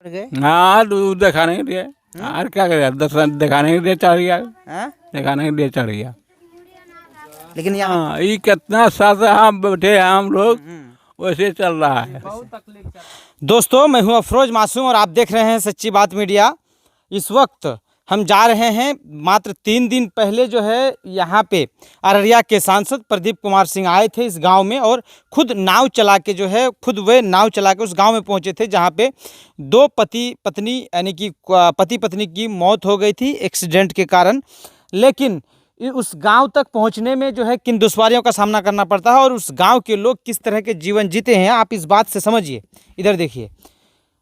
गए। हाँ दिखाने के लिए। और क्या करेगा, दिखाने के लिए चढ़ गया। हाँ? दिखाने के लिए चढ़ गया। लेकिन यहाँ हाँ, ये कितना साथ हम बैठे हैं हम लोग, वैसे चल रहा है। दोस्तों, मैं हूं अफरोज मासूम और आप देख रहे हैं सच्ची बात मीडिया। इस वक्त हम जा रहे हैं, मात्र 3 दिन पहले जो है यहाँ पे अररिया के सांसद प्रदीप कुमार सिंह आए थे इस गांव में और खुद नाव चला के जो है वे नाव चला के उस गांव में पहुंचे थे जहां पे 2 पति पत्नी यानी कि पति पत्नी की मौत हो गई थी एक्सीडेंट के कारण। लेकिन उस गांव तक पहुंचने में जो है किन दुश्वारियों का सामना करना पड़ता है और उस गांव के लोग किस तरह के जीवन जीते हैं, आप इस बात से समझिए। इधर देखिए,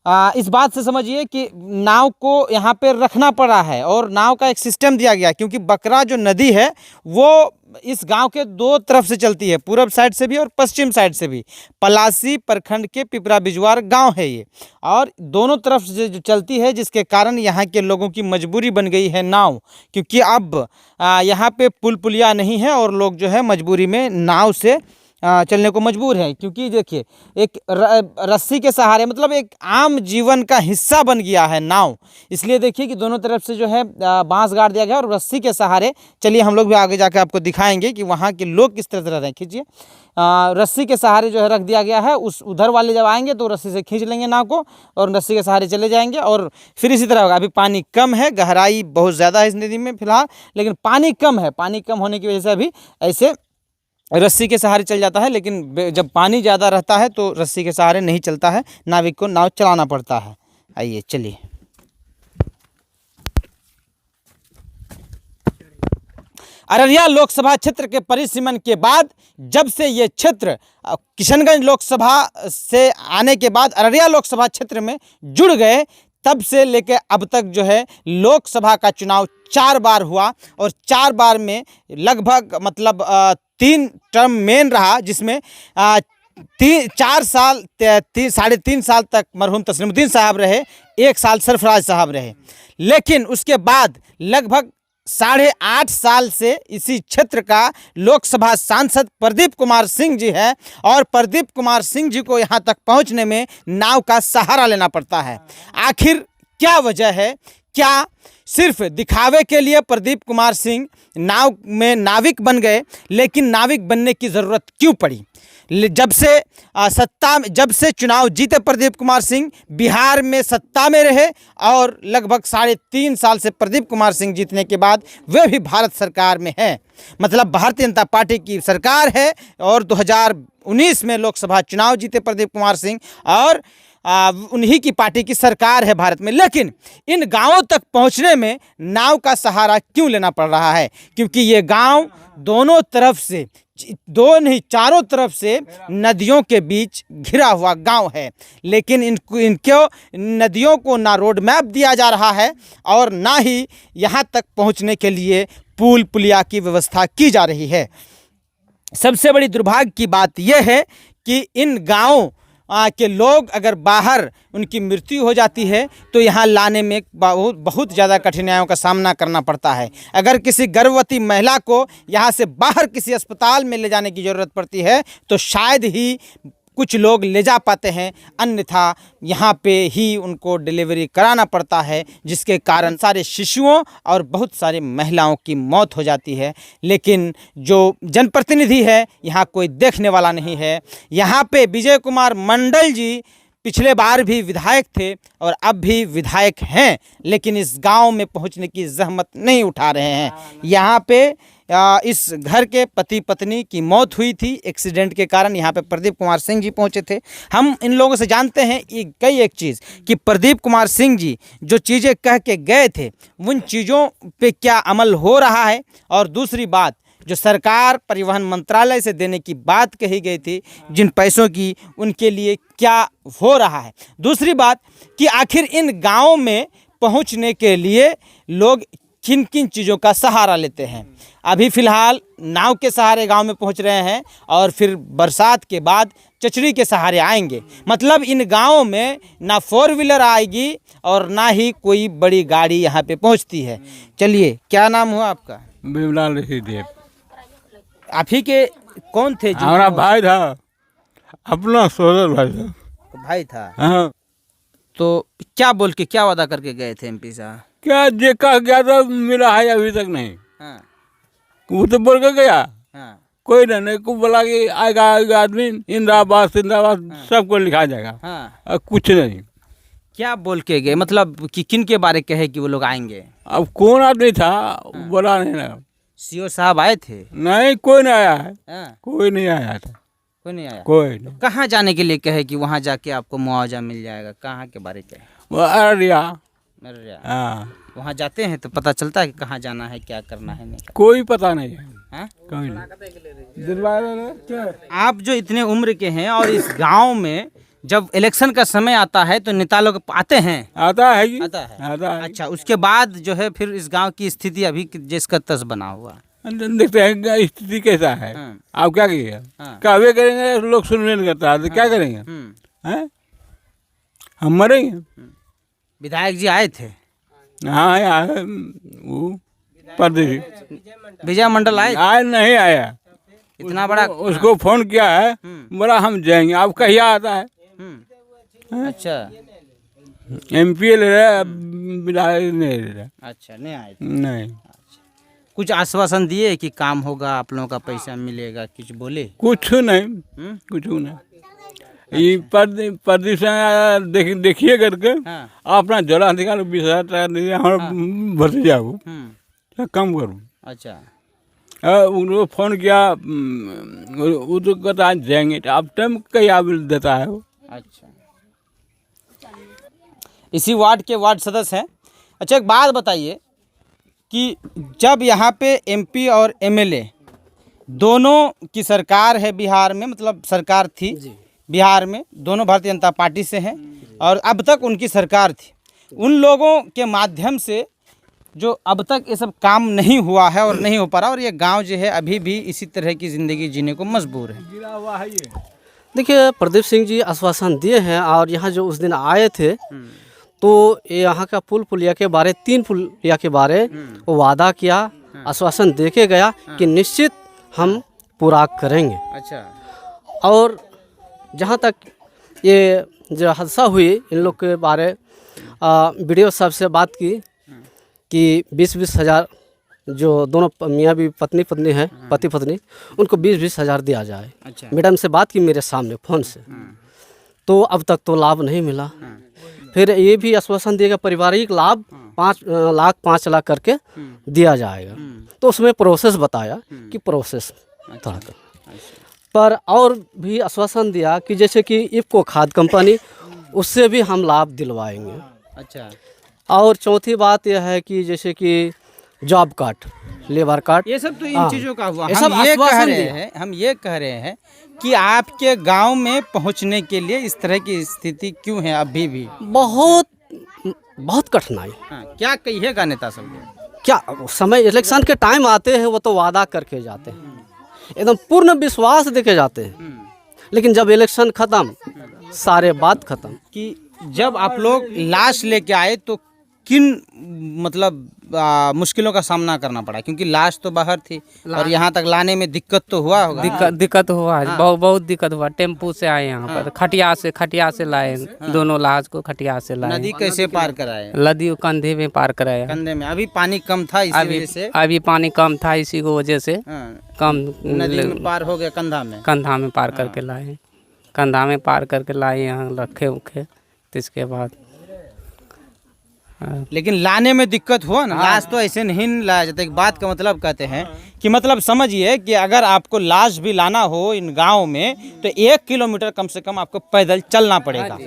इस बात से समझिए कि नाव को यहाँ पे रखना पड़ा है और नाव का एक सिस्टम दिया गया क्योंकि बकरा जो नदी है वो इस गांव के 2 तरफ से चलती है, पूरब साइड से भी और पश्चिम साइड से भी। पलासी प्रखंड के पिपरा बिजवार गांव है ये, और दोनों तरफ से जो चलती है जिसके कारण यहाँ के लोगों की मजबूरी बन गई है नाव, क्योंकि अब यहाँ पे पुल पुलिया नहीं है और लोग जो है मजबूरी में नाव से चलने को मजबूर है। क्योंकि देखिए, एक रस्सी के सहारे, मतलब एक आम जीवन का हिस्सा बन गया है नाव। इसलिए देखिए कि दोनों तरफ से जो है बांस गाड़ दिया गया और रस्सी के सहारे। चलिए हम लोग भी आगे जाकर आपको दिखाएंगे कि वहाँ के लोग किस तरह रह रहे हैं। खींचिए, रस्सी के सहारे जो है रख दिया गया है। उधर वाले जब आएंगे तो रस्सी से खींच लेंगे नाव को और रस्सी के सहारे चले जाएंगे और फिर इसी तरह होगा। अभी पानी कम है, गहराई बहुत ज़्यादा है इस नदी में फिलहाल, लेकिन पानी कम है। पानी कम होने की वजह से अभी ऐसे रस्सी के सहारे चल जाता है, लेकिन जब पानी ज़्यादा रहता है तो रस्सी के सहारे नहीं चलता है, नाविक को नाव चलाना पड़ता है। आइए चलिए। अररिया लोकसभा क्षेत्र के परिसीमन के बाद जब से ये क्षेत्र किशनगंज लोकसभा से आने के बाद अररिया लोकसभा क्षेत्र में जुड़ गए, तब से लेकर अब तक जो है लोकसभा का चुनाव 4 बार हुआ और 4 बार में लगभग मतलब 3 टर्म मेन रहा, जिसमें 4 साल 3.5 साल तक मरहूम तस्लीमुद्दीन साहब रहे, 1 साल सरफराज साहब रहे। लेकिन उसके बाद लगभग 8.5 साल से इसी क्षेत्र का लोकसभा सांसद प्रदीप कुमार सिंह जी है और प्रदीप कुमार सिंह जी को यहाँ तक पहुँचने में नाव का सहारा लेना पड़ता है। आखिर क्या वजह है? क्या सिर्फ दिखावे के लिए प्रदीप कुमार सिंह नाव में नाविक बन गए? लेकिन नाविक बनने की ज़रूरत क्यों पड़ी? जब से चुनाव जीते प्रदीप कुमार सिंह, बिहार में सत्ता में रहे और लगभग 3.5 साल से प्रदीप कुमार सिंह जीतने के बाद वे भी भारत सरकार में हैं। मतलब भारतीय जनता पार्टी की सरकार है और 2019 में लोकसभा चुनाव जीते प्रदीप कुमार सिंह और उन्हीं की पार्टी की सरकार है भारत में। लेकिन इन गांवों तक पहुंचने में नाव का सहारा क्यों लेना पड़ रहा है? क्योंकि ये गांव दोनों तरफ से, 2 नहीं 4 तरफ से नदियों के बीच घिरा हुआ गांव है। लेकिन इनको नदियों को ना रोड मैप दिया जा रहा है और ना ही यहाँ तक पहुँचने के लिए पुल पुलिया की व्यवस्था की जा रही है। सबसे बड़ी दुर्भाग्य की बात यह है कि इन गाँवों के लोग अगर बाहर उनकी मृत्यु हो जाती है तो यहाँ लाने में बहुत ज़्यादा कठिनाइयों का सामना करना पड़ता है। अगर किसी गर्भवती महिला को यहाँ से बाहर किसी अस्पताल में ले जाने की ज़रूरत पड़ती है तो शायद ही कुछ लोग ले जा पाते हैं, अन्यथा यहाँ पे ही उनको डिलीवरी कराना पड़ता है, जिसके कारण सारे शिशुओं और बहुत सारी महिलाओं की मौत हो जाती है। लेकिन जो जनप्रतिनिधि है यहाँ कोई देखने वाला नहीं है। यहाँ पे विजय कुमार मंडल जी पिछले बार भी विधायक थे और अब भी विधायक हैं, लेकिन इस गांव में पहुंचने की जहमत नहीं उठा रहे हैं। यहाँ पे इस घर के पति पत्नी की मौत हुई थी एक्सीडेंट के कारण, यहाँ पे प्रदीप कुमार सिंह जी पहुँचे थे। हम इन लोगों से जानते हैं एक चीज़ कि प्रदीप कुमार सिंह जी जो चीज़ें कह के गए थे उन चीज़ों पे क्या अमल हो रहा है, और दूसरी बात जो सरकार परिवहन मंत्रालय से देने की बात कही गई थी जिन पैसों की, उनके लिए क्या हो रहा है। दूसरी बात कि आखिर इन गाँवों में पहुँचने के लिए लोग किन किन चीज़ों का सहारा लेते हैं। अभी फ़िलहाल नाव के सहारे गांव में पहुंच रहे हैं और फिर बरसात के बाद चचड़ी के सहारे आएंगे। मतलब इन गांवों में ना 4 व्हीलर आएगी और ना ही कोई बड़ी गाड़ी यहां पे पहुंचती है। चलिए, क्या नाम हुआ आपका? बिमलाल ऋषिदेव। आप ही के कौन थे? हमारा भाई था, अपना सोदर भाई था। भाई था। हाँ। तो क्या बोल के, क्या वादा करके गए थे एमपी साहब? क्या जे कहा गया था मिला है अभी तक नहीं। हाँ वो तो बोल के गया, हाँ कोई नहीं को बोला कि आएगा आदमी, इंदिरावास सबको लिखा जाएगा, हाँ। और कुछ नहीं। क्या बोल के गए, मतलब कि किन के बारे कहे कि वो लोग आएंगे? अब कौन आदमी था बोला नहीं ना। सीओ साहब आए थे? नहीं, कोई नहीं आया है, हाँ, कोई नहीं आया था, कोई नहीं आया। कोई नहीं। कहाँ जाने के लिए कहे कि वहाँ जाके आपको मुआवजा मिल जाएगा? कहाँ के बारे कहे? वो अररिया, अरे हाँ, वहाँ जाते हैं तो पता चलता है कि कहाँ जाना है, क्या करना है, नहीं कोई पता नहीं है, हाँ? कोई नहीं। आप जो इतने उम्र के हैं और इस गांव में जब इलेक्शन का समय आता है तो नेता लोग आते हैं? आता है कि? आता है। आता है। अच्छा, उसके बाद जो है फिर इस गांव की स्थिति अभी जिसका तस बना हुआ। देखते हैं स्थिति कैसा है। हाँ। आप क्या कहिए, हाँ। कहवे करेंगे, लोग सुनने नहीं करता है तो क्या करेंगे, हैं? हम मरेंगे। विधायक जी आए थे? हाँ यार, वो परदेसी विजय मंडल आए? आया नहीं आया, इतना बड़ा? उसको फोन किया है, बोला हम जाएंगे। अब कहिया आता है? अच्छा एमपी ले रहा, विधायक नहीं ले रहा। अच्छा, नहीं आए थे। नहीं, कुछ आश्वासन दिए कि काम होगा, आप लोगों का पैसा मिलेगा, कुछ बोले? कुछ नहीं, कुछ नहीं। ये प्रदूषण देखिए करके हाँ। अपना जला निकालो, 20,000 टका दीजिए हमारा भतीजा को, तो कम करूँ। अच्छा, उनको फोन किया, वो तो कहता है जाएंगे, तो अब टाइम कहीं आप देता है वो। अच्छा। इसी वार्ड के वार्ड सदस्य हैं। अच्छा, एक बात बताइए कि जब यहाँ पे एमपी और एमएलए दोनों की सरकार है बिहार में, मतलब सरकार थी बिहार में, दोनों भारतीय जनता पार्टी से हैं और अब तक उनकी सरकार थी, उन लोगों के माध्यम से जो अब तक ये सब काम नहीं हुआ है और नहीं हो पा रहा, और ये गांव जो है अभी भी इसी तरह की ज़िंदगी जीने को मजबूर है। गिरा हुआ है ये। देखिए, प्रदीप सिंह जी आश्वासन दिए हैं और यहाँ जो उस दिन आए थे तो यहाँ का पुलिया के बारे, 3 पुलिया के बारे वो वादा किया, आश्वासन दे के गया कि निश्चित हम पूरा करेंगे। अच्छा। और जहाँ तक ये जो हादसा हुई, इन लोग के बारे वीडियो साहब से बात की कि 20-20 हज़ार जो दोनों मियाँ भी पत्नी है, पति पत्नी, उनको 20-20 हज़ार दिया जाए। अच्छा। मैडम से बात की मेरे सामने फ़ोन से, तो अब तक तो लाभ नहीं मिला। फिर ये भी आश्वासन दिएगा पारिवारिक लाभ 5 लाख करके दिया जाएगा। तो उसमें प्रोसेस बताया कि प्रोसेस था, पर और भी आश्वासन दिया कि जैसे कि इफको खाद कंपनी, उससे भी हम लाभ दिलवाएंगे। अच्छा। और चौथी बात यह है कि जैसे कि जॉब कार्ड, लेबर कार्ड, ये सब तो इन हाँ, चीज़ों का हुआ। ये सब हम आश्वासन दिया। हम ये कह रहे हैं कि आपके गांव में पहुंचने के लिए इस तरह की स्थिति क्यों है अभी भी? बहुत कठिनाई। हाँ, क्या कहिएगा नेता सब को? क्या समय इलेक्शन के टाइम आते हैं वो तो वादा करके जाते हैं, एकदम पूर्ण विश्वास देके जाते हैं, लेकिन जब इलेक्शन खत्म, सारे बात खत्म। कि जब आप लोग लाश लेके आए तो किन मतलब मुश्किलों का सामना करना पड़ा, क्योंकि लाश तो बाहर थी और यहाँ तक लाने में दिक्कत तो हुआ होगा? दिक्कत हुआ है, बहुत दिक्कत हुआ। टेम्पू से आए यहाँ पर, खटिया से लाए, दोनों लाश को खटिया से लाए। नदी कैसे पार कराए? नदी कंधे में पार कराया। कंधे में अभी पानी कम था, इसी वजह से अभी पानी कम था, इसी को वजह से कम नदी में पार हो गया, कंधा में पार करके लाए, कंधा में पार करके लाए, यहाँ रखे उखे। तो इसके बाद लेकिन लाने में दिक्कत हुआ ना, लाश तो ऐसे नहीं लाया जाता। एक बात का मतलब कहते हैं कि मतलब समझिए कि अगर आपको लाश भी लाना हो इन गाँव में तो 1 किलोमीटर कम से कम आपको पैदल चलना पड़ेगा,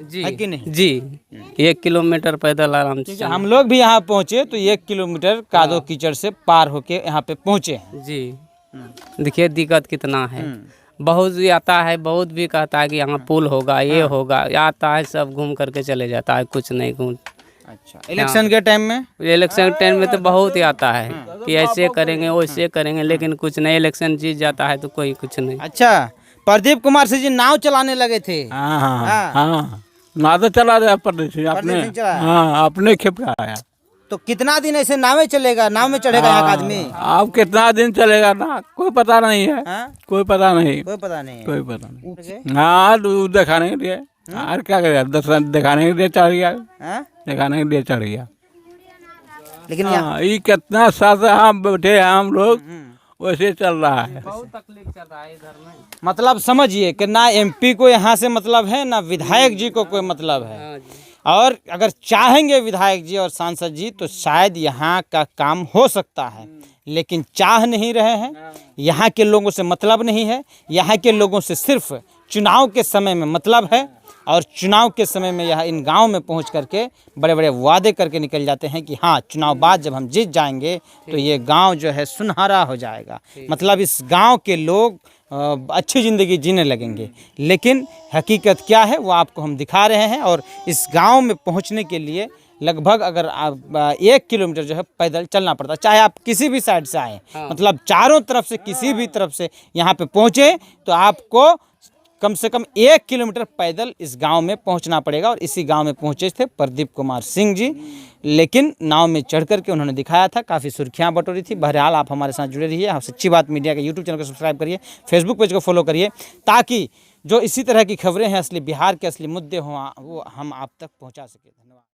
जी, है कि नहीं? जी, 1 किलोमीटर पैदल आराम से। हम लोग भी यहाँ पहुँचे तो 1 किलोमीटर कादो कीचड़ से पार होके यहाँ पे पहुँचे। जी, देखिए दिक्कत कितना है। बहुत भी आता है, बहुत भी कहता है कि यहाँ पुल होगा, ये होगा, आता है, सब घूम करके चले जाता है, कुछ नहीं घूम। अच्छा, इलेक्शन के टाइम में? इलेक्शन टाइम में तो बहुत ही आता है कि ऐसे करेंगे वैसे करेंगे, लेकिन कुछ नहीं, इलेक्शन जीत जाता है तो कोई कुछ नहीं। अच्छा, प्रदीप कुमार सिंह जी नाव चलाने लगे थे? हाँ, नाव चला रहा परदेसी अपने, हाँ, अपने खेप का आया। तो कितना दिन ऐसे नाव चलेगा, नाव में चढ़ेगा यहाँ का आदमी? अब कितना दिन चलेगा ना, कोई पता नहीं है। हाँ? कोई पता नहीं, कोई पता नहीं है। कोई पता नहीं। हाँ, देखा नहीं, और क्या करेगा, दिखाने के लिए चढ़ गया, हैं? दिखाने के लिए चढ़ गया। लेकिन हाँ, ये कितना साथ हम बैठे हैं हम लोग, वैसे चल रहा है। बहुत तकलीफ चल रहा है इधर में। मतलब समझिए कि ना एमपी को यहाँ से मतलब है, ना विधायक जी को कोई मतलब है। हाँ जी। और अगर चाहेंगे विधायक जी और सांसद जी तो शायद यहाँ का काम हो सकता है, लेकिन चाह नहीं रहे हैं। यहाँ के लोगों से मतलब नहीं है, यहाँ के लोगों से सिर्फ चुनाव के समय में मतलब है। और चुनाव के समय में यह इन गांव में पहुंच करके बड़े बड़े वादे करके निकल जाते हैं कि हाँ, चुनाव बाद जब हम जीत जाएंगे तो ये गांव जो है सुनहरा हो जाएगा, मतलब इस गांव के लोग अच्छी ज़िंदगी जीने लगेंगे। लेकिन हकीकत क्या है वो आपको हम दिखा रहे हैं। और इस गांव में पहुंचने के लिए लगभग अगर आप 1 किलोमीटर जो है पैदल चलना पड़ता है, चाहे आप किसी भी साइड से आएँ। मतलब चारों तरफ से किसी भी तरफ से यहाँ पे पहुँचे तो आपको कम से कम 1 किलोमीटर पैदल इस गांव में पहुंचना पड़ेगा। और इसी गांव में पहुंचे थे प्रदीप कुमार सिंह जी, लेकिन नाव में चढ़ करके उन्होंने दिखाया था, काफ़ी सुर्खियां बटोरी थी। बहरहाल आप हमारे साथ जुड़े रहिए। आप सच्ची बात मीडिया के यूट्यूब चैनल को सब्सक्राइब करिए, फेसबुक पेज को फॉलो करिए, ताकि जो इसी तरह की खबरें हैं, असली बिहार के असली मुद्दे हों, वो हम आप तक पहुँचा सकें। धन्यवाद।